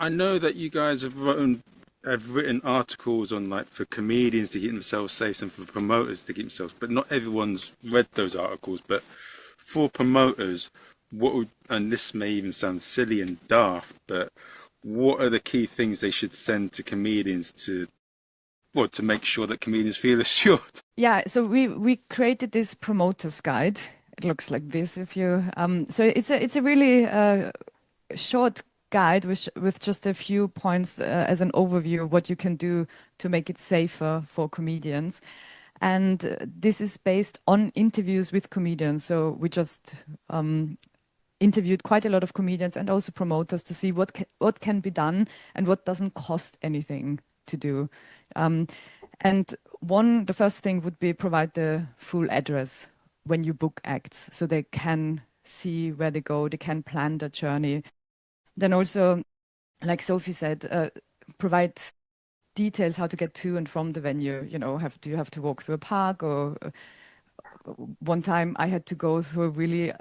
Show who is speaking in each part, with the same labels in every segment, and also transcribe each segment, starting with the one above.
Speaker 1: I know that you guys have written articles on like for comedians to keep themselves safe and for promoters to keep themselves, but not everyone's read those articles. But for promoters, and this may even sound silly and daft, but what are the key things they should send to comedians to make sure that comedians feel assured?
Speaker 2: Yeah, so we created this promoters guide. It looks like this if you so it's a really short guide with just a few points as an overview of what you can do to make it safer for comedians. And this is based on interviews with comedians. So we just interviewed quite a lot of comedians and also promoters to see what can be done and what doesn't cost anything to do. Um, and the first thing would be provide the full address when you book acts, so they can see where they go, they can plan their journey. Then also, like Sophie said, provide details how to get to and from the venue. You know, do you have to walk through a park or one time I had to go through a really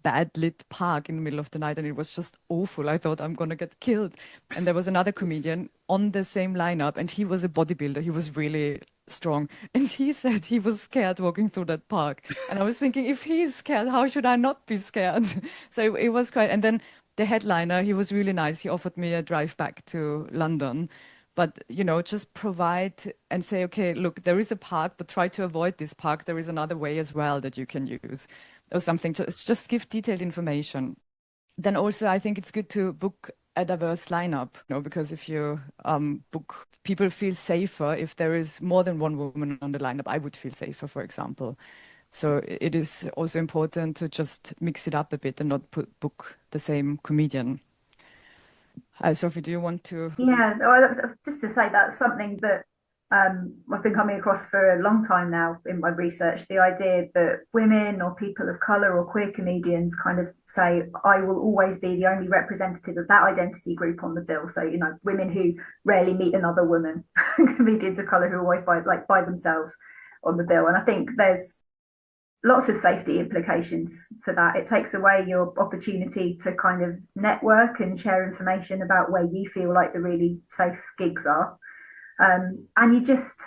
Speaker 2: bad lit park in the middle of the night and it was just awful. I thought I'm gonna get killed. And there was another comedian on the same lineup and he was a bodybuilder. He was really strong. And he said he was scared walking through that park. And I was thinking, if he's scared, how should I not be scared? So it was quite, and then the headliner, he was really nice. He offered me a drive back to London. But, you know, just provide and say, okay, look, there is a park, but try to avoid this park. There is another way as well that you can use or something. Just give detailed information. Then also, I think it's good to book a diverse lineup, you know, because if you book, people feel safer if there is more than one woman on the lineup. I would feel safer, for example. So it is also important to just mix it up a bit and not book the same comedian. Sophie, do you want to?
Speaker 3: Yeah, well, just to say that's something that I've been coming across for a long time now in my research. The idea that women or people of color or queer comedians kind of say, I will always be the only representative of that identity group on the bill. So, you know, women who rarely meet another woman, comedians of color who are always by themselves on the bill. And I think there's lots of safety implications for that. It takes away your opportunity to kind of network and share information about where you feel like the really safe gigs are. And you just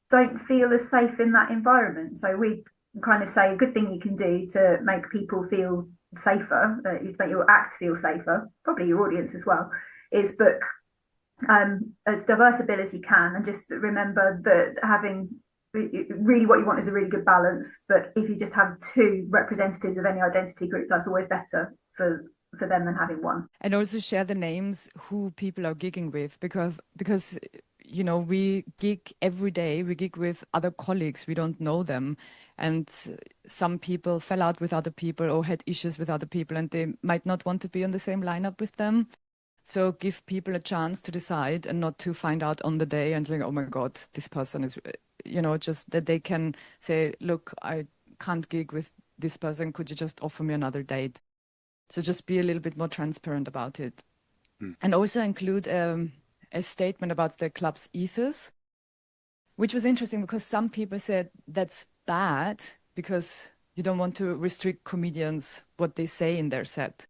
Speaker 3: don't feel as safe in that environment. So we kind of say a good thing you can do to make people feel safer, make your act feel safer, probably your audience as well, is book as diverse a bill as you can, and just remember that having really what you want is a really good balance. But if you just have two representatives of any identity group, that's always better for them than having one.
Speaker 2: And also share the names who people are gigging with because you know we gig every day. We gig with other colleagues. We don't know them, and some people fell out with other people or had issues with other people, and they might not want to be on the same lineup with them. So give people a chance to decide and not to find out on the day and think, oh my God, this person is, you know, just that they can say, look, I can't gig with this person. Could you just offer me another date? So just be a little bit more transparent about it.
Speaker 1: Hmm.
Speaker 2: And also include a statement about the club's ethos, which was interesting because some people said that's bad because you don't want to restrict comedians what they say in their set.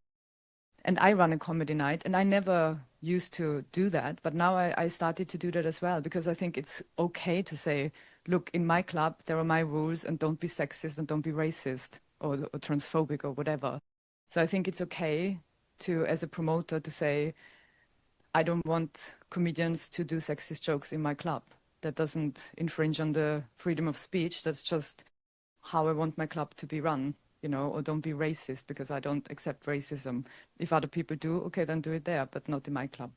Speaker 2: And I run a comedy night and I never used to do that, but now I started to do that as well because I think it's okay to say, look, in my club, there are my rules and don't be sexist and don't be racist or transphobic or whatever. So I think it's okay to, as a promoter, to say, I don't want comedians to do sexist jokes in my club. That doesn't infringe on the freedom of speech. That's just how I want my club to be run, you know, or don't be racist because I don't accept racism. If other people do, okay, then do it there, but not in my club.